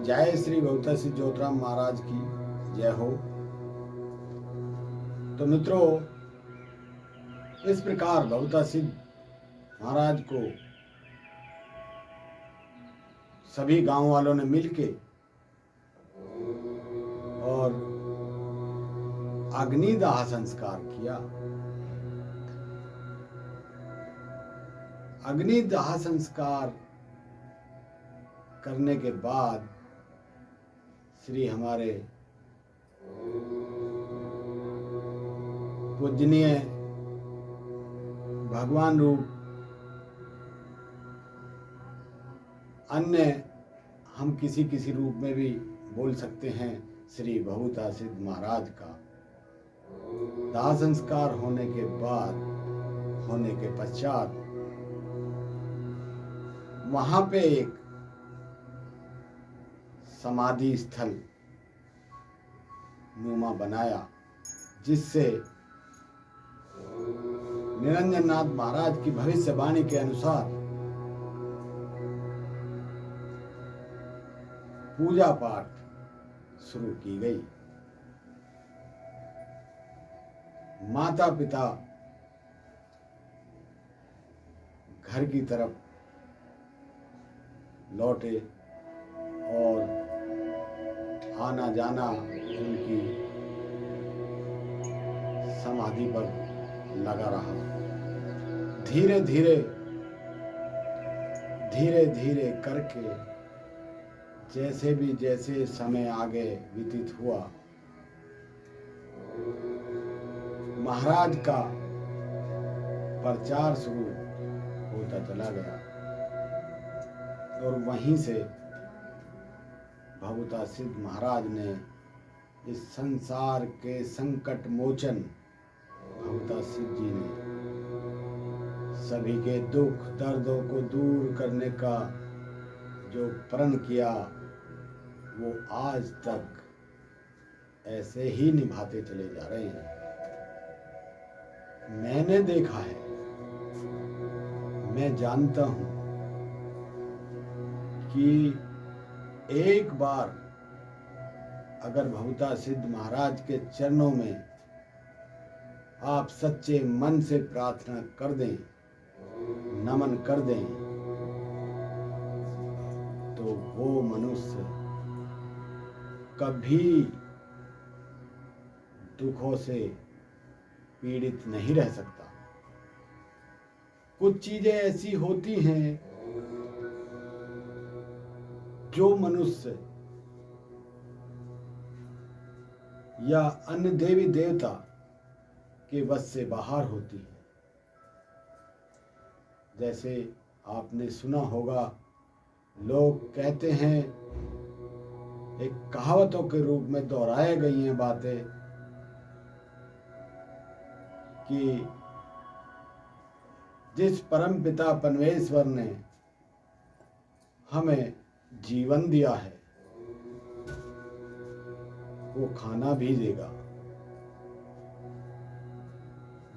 जय श्री बहुता सिद्ध ज्योतिराम महाराज की जय हो। तो मित्रों, इस प्रकार बहुता सिद्ध महाराज को सभी गांव वालों ने मिलके और अग्निदाह संस्कार किया। अग्निदाह संस्कार करने के बाद श्री हमारे पूजनीय भगवान रूप अन्य हम किसी किसी रूप में भी बोल सकते हैं श्री बहुता सिद्ध महाराज का दाह संस्कार होने के पश्चात वहां पे एक समाधि स्थल नुमा बनाया, जिससे निरंजन नाथ महाराज की भविष्यवाणी के अनुसार पूजा पाठ शुरू की गई। माता पिता घर की तरफ लौटे और आना जाना उनकी समाधि पर लगा रहा। धीरे धीरे करके जैसे समय आगे व्यतीत हुआ, महाराज का प्रचार शुरू होता चला गया और वहीं से बहुता सिद्ध महाराज ने इस संसार के संकट मोचन बहुता सिद्ध जी ने सभी के दुख दर्दों को दूर करने का जो प्रण किया, वो आज तक ऐसे ही निभाते चले जा रहे हैं। मैंने देखा है, मैं जानता हूं कि एक बार अगर बहुता सिद्ध महाराज के चरणों में आप सच्चे मन से प्रार्थना कर दें, नमन कर दें, तो वो मनुष्य कभी दुखों से पीड़ित नहीं रह सकता। कुछ चीजें ऐसी होती हैं जो मनुष्य या अन्य देवी देवता के वश से बाहर होती है। जैसे आपने सुना होगा, लोग कहते हैं, एक कहावतों के रूप में दोहराई गई हैं बातें कि जिस परम पिता परमेश्वर ने हमें जीवन दिया है, वो खाना भी देगा।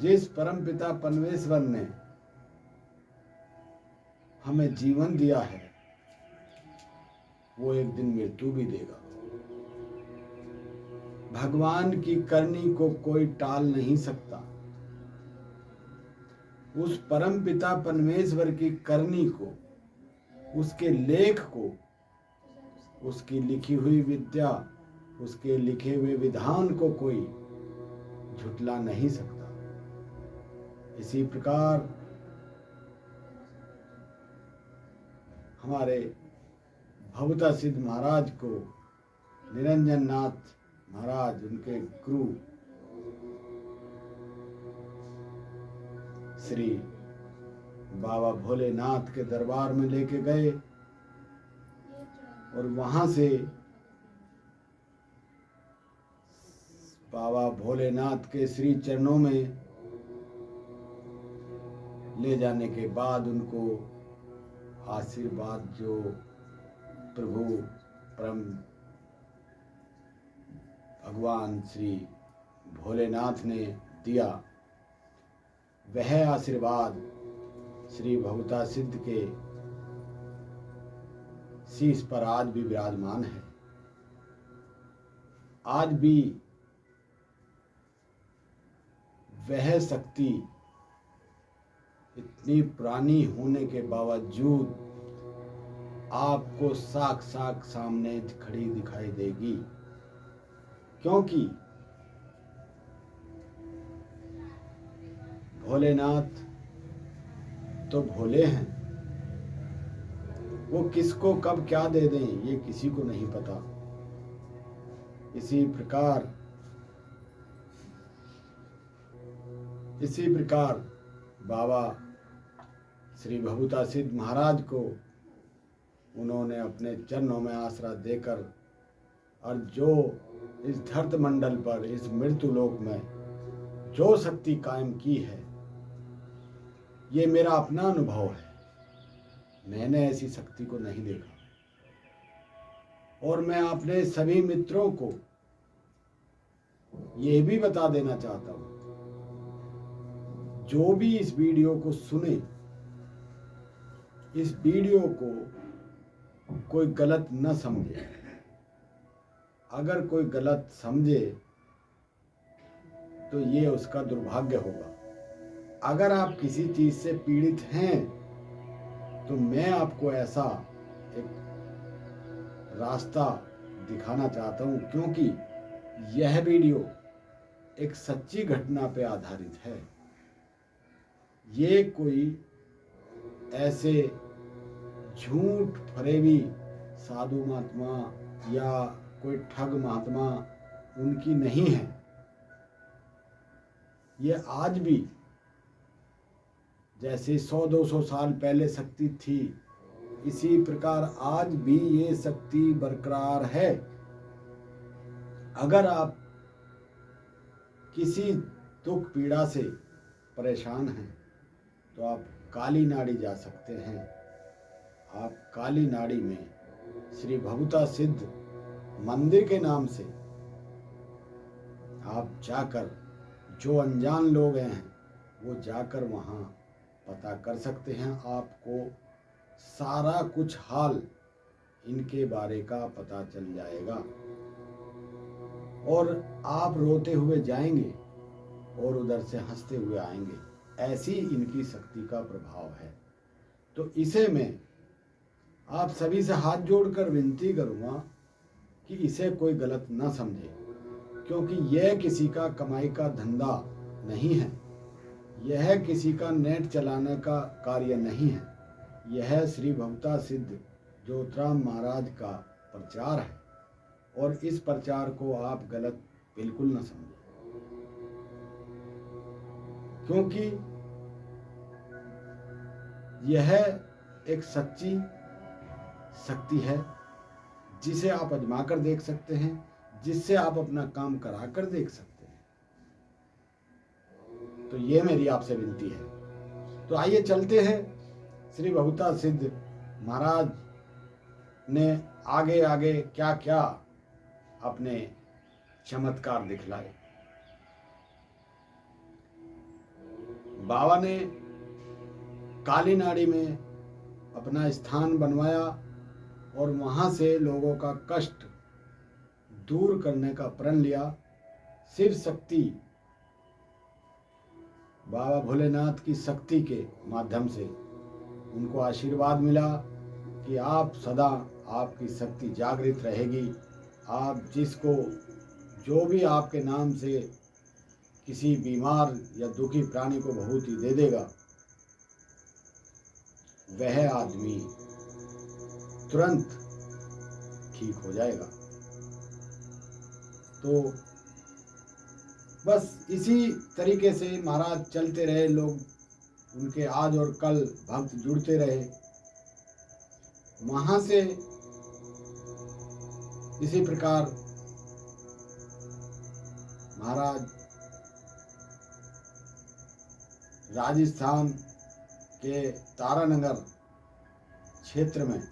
जिस परम पिता परमेश्वर ने हमें जीवन दिया है, वो एक दिन मृत्यु भी देगा। भगवान की करनी को कोई टाल नहीं सकता। उस परम पिता परमेश्वर की करनी को, उसके लेख को, उसकी लिखी हुई विद्या, उसके लिखे हुए विधान को कोई झुटला नहीं सकता। इसी प्रकार हमारे बहुता सिद्ध महाराज को निरंजन नाथ महाराज, उनके गुरु श्री बाबा भोलेनाथ के दरबार में लेके गए और वहां से बाबा भोलेनाथ के श्री चरणों में ले जाने के बाद उनको आशीर्वाद जो प्रभु परम भगवान श्री भोलेनाथ ने दिया, वह आशीर्वाद श्री बहुता सिद्ध के शीश पर आज भी विराजमान है। आज भी वह शक्ति इतनी पुरानी होने के बावजूद आपको साक्षात सामने खड़ी दिखाई देगी, क्योंकि भोलेनाथ तो भोले हैं। वो किसको कब क्या दे दें ये किसी को नहीं पता। इसी प्रकार बाबा श्री भभूता सिद्ध महाराज को उन्होंने अपने चरणों में आसरा देकर और जो इस धरती मंडल पर इस मृत्यु लोक में जो शक्ति कायम की है, ये मेरा अपना अनुभव है। मैंने ऐसी शक्ति को नहीं देखा और मैं अपने सभी मित्रों को ये भी बता देना चाहता हूं, जो भी इस वीडियो को सुने, इस वीडियो को कोई गलत न समझे। अगर कोई गलत समझे तो ये उसका दुर्भाग्य होगा। अगर आप किसी चीज से पीड़ित हैं तो मैं आपको ऐसा एक रास्ता दिखाना चाहता हूं, क्योंकि यह वीडियो एक सच्ची घटना पे आधारित है। ये कोई ऐसे झूठ फरेबी साधु महात्मा या कोई ठग महात्मा उनकी नहीं है। ये आज भी जैसे 100-200 साल पहले शक्ति थी, इसी प्रकार आज भी ये शक्ति बरकरार है। अगर आप किसी दुख पीड़ा से परेशान हैं तो आप काली नाड़ी जा सकते हैं। आप काली नाड़ी में श्री भभूता सिद्ध मंदिर के नाम से आप जाकर, जो अनजान लोग हैं वो जाकर वहाँ पता कर सकते हैं। आपको सारा कुछ हाल इनके बारे का पता चल जाएगा और आप रोते हुए जाएंगे और उधर से हंसते हुए आएंगे। ऐसी इनकी शक्ति का प्रभाव है। तो इसे मैं आप सभी से हाथ जोड़कर विनती करूंगा कि इसे कोई गलत ना समझे, क्योंकि यह किसी का कमाई का धंधा नहीं है। यह किसी का नेट चलाने का कार्य नहीं है। यह श्री भभूता सिद्ध ज्योतिराम महाराज का प्रचार है और इस प्रचार को आप गलत बिल्कुल न समझें, क्योंकि यह एक सच्ची शक्ति है जिसे आप आजमा कर देख सकते हैं, जिससे आप अपना काम करा कर देख सकते हैं। तो ये मेरी आपसे विनती है। तो आइए चलते हैं। श्री भभूता सिद्ध महाराज ने आगे आगे क्या क्या अपने चमत्कार दिखलाए। बाबा ने काली नाड़ी में अपना स्थान बनवाया और वहां से लोगों का कष्ट दूर करने का प्रण लिया। शिव शक्ति बाबा भोलेनाथ की शक्ति के माध्यम से उनको आशीर्वाद मिला कि आप सदा, आपकी शक्ति जागृत रहेगी। आप जिसको जो भी आपके नाम से किसी बीमार या दुखी प्राणी को भभूति दे देगा, वह आदमी तुरंत ठीक हो जाएगा। तो बस इसी तरीके से महाराज चलते रहे, लोग उनके आज और कल भक्त जुड़ते रहे। वहां से इसी प्रकार महाराज राजस्थान के तारानगर क्षेत्र में,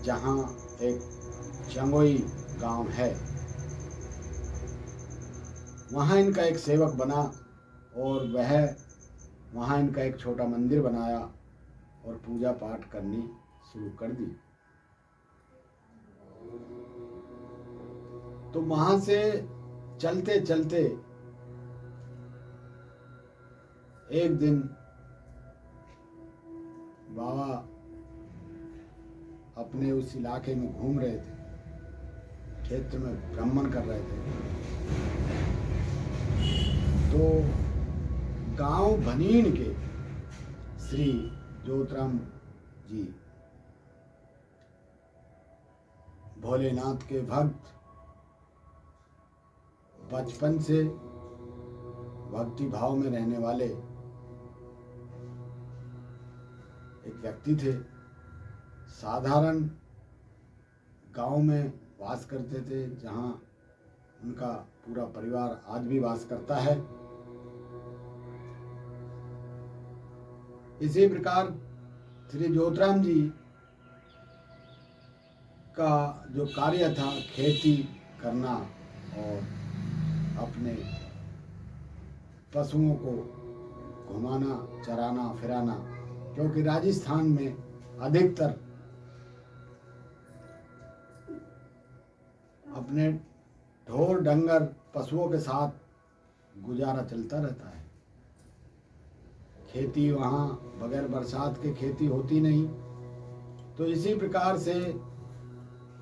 जहां एक चंगोई गांव है, वहां इनका एक सेवक बना और वह वहां इनका एक छोटा मंदिर बनाया और पूजा पाठ करनी शुरू कर दी। तो वहां से चलते चलते एक दिन बाबा अपने उस इलाके में घूम रहे थे, क्षेत्र में भ्रमण कर रहे थे। तो गांव भनीन के श्री ज्योतिराम जी, भोलेनाथ के भक्त, बचपन से भक्ति भाव में रहने वाले एक व्यक्ति थे। साधारण गांव में वास करते थे, जहां उनका पूरा परिवार आज भी वास करता है। इसी प्रकार श्री ज्योतिराम जी का जो कार्य था, खेती करना और अपने पशुओं को घुमाना, चराना फिराना, क्योंकि राजस्थान में अधिकतर अपने ढोर डंगर पशुओं के साथ गुजारा चलता रहता है। खेती वहाँ बगैर बरसात के खेती होती नहीं। तो इसी प्रकार से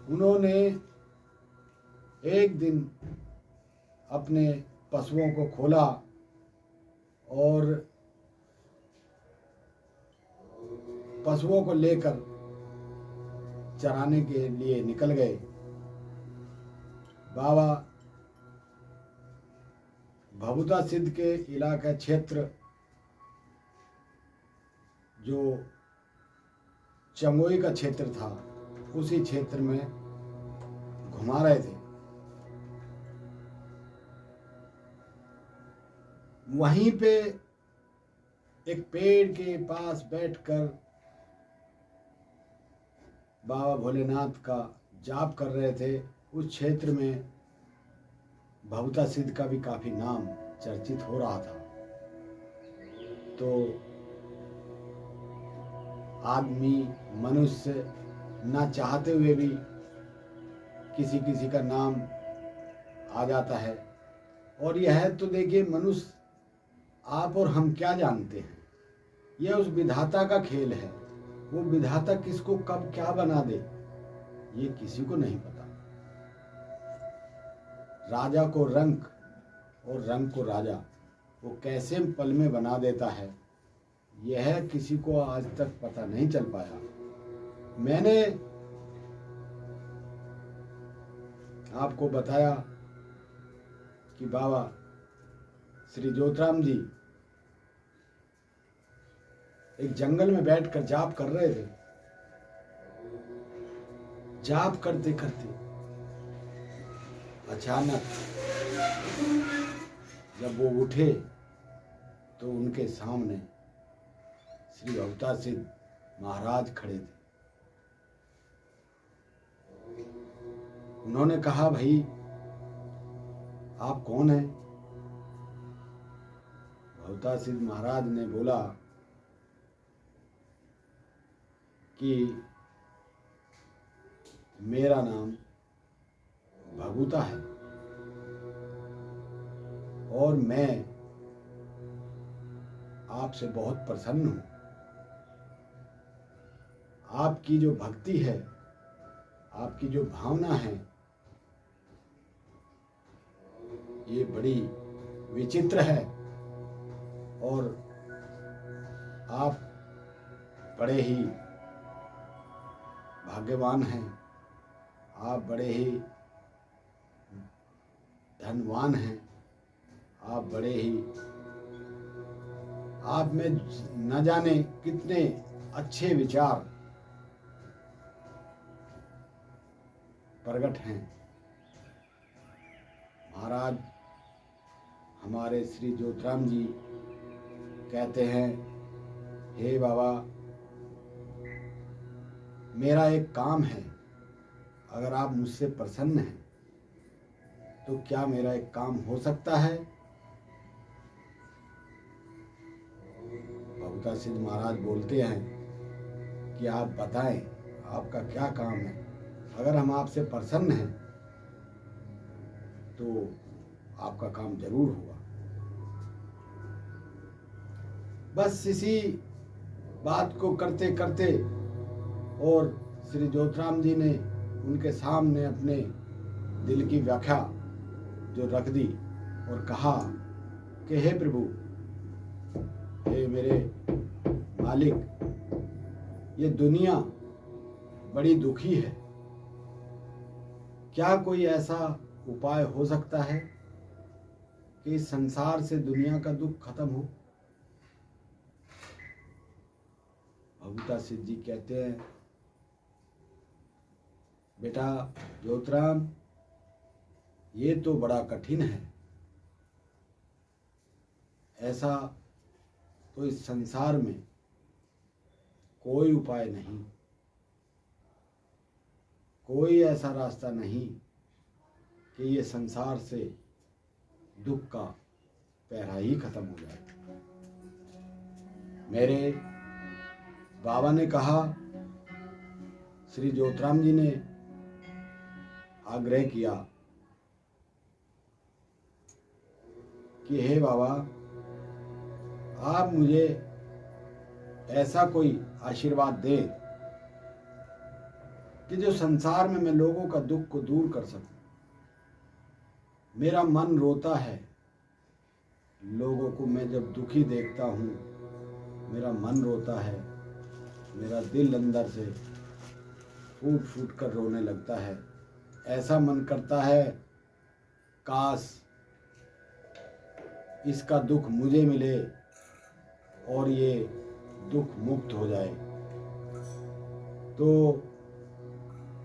उन्होंने एक दिन अपने पशुओं को खोला और पशुओं को लेकर चराने के लिए निकल गए। बाबा भभुता सिद्ध के इलाका क्षेत्र जो चंगोई का क्षेत्र था, उसी क्षेत्र में घुमा रहे थे। वहीं पे एक पेड़ के पास बैठकर बाबा भोलेनाथ का जाप कर रहे थे। उस क्षेत्र में भभुता सिद्ध का भी काफी नाम चर्चित हो रहा था। तो आदमी, मनुष्य ना चाहते हुए भी किसी किसी का नाम आ जाता है। और यह तो देखिए, मनुष्य आप और हम क्या जानते हैं, यह उस विधाता का खेल है। वो विधाता किसको कब क्या बना दे, ये किसी को नहीं पता। राजा को रंक और रंक को राजा वो कैसे पल में बना देता है, यह किसी को आज तक पता नहीं चल पाया। मैंने आपको बताया कि बाबा श्री ज्योतिराम जी एक जंगल में बैठकर जाप कर रहे थे। जाप करते करते अचानक जब वो उठे तो उनके सामने श्री भभुता सिद्ध महाराज खड़े थे। उन्होंने कहा, भाई आप कौन हैं? भभुता सिद्ध महाराज ने बोला कि मेरा नाम भभुता है और मैं आपसे बहुत प्रसन्न हूं। आपकी जो भक्ति है, आपकी जो भावना है, ये बड़ी विचित्र है और आप बड़े ही भाग्यवान हैं। आप बड़े ही धनवान हैं। आप बड़े ही, आप में न जाने कितने अच्छे विचार प्रकट हैं। महाराज हमारे श्री ज्योतिराम जी कहते हैं, हे बाबा, मेरा एक काम है, अगर आप मुझसे प्रसन्न हैं तो क्या मेरा एक काम हो सकता है? भभुता सिद्ध महाराज बोलते हैं कि आप बताएं आपका क्या काम है। अगर हम आपसे प्रसन्न हैं तो आपका काम जरूर होगा। बस इसी बात को करते करते और श्री ज्योतिराम जी ने उनके सामने अपने दिल की व्याख्या जो रख दी और कहा कि हे प्रभु, हे मेरे मालिक, ये दुनिया बड़ी दुखी है। क्या कोई ऐसा उपाय हो सकता है कि इस संसार से दुनिया का दुख खत्म हो? भगवता सिद्ध जी कहते हैं, बेटा ज्योतिराम, ये तो बड़ा कठिन है। ऐसा तो इस संसार में कोई उपाय नहीं, कोई ऐसा रास्ता नहीं कि ये संसार से दुख का पहरा ही खत्म हो जाए। मेरे बाबा ने कहा, श्री ज्योतिराम जी ने आग्रह किया कि हे बाबा, आप मुझे ऐसा कोई आशीर्वाद दें कि जो संसार में मैं लोगों का दुख को दूर कर सकूं। मेरा मन रोता है, लोगों को मैं जब दुखी देखता हूँ मेरा मन रोता है, मेरा दिल अंदर से फूट फूट कर रोने लगता है। ऐसा मन करता है काश इसका दुख मुझे मिले और ये दुख मुक्त हो जाए। तो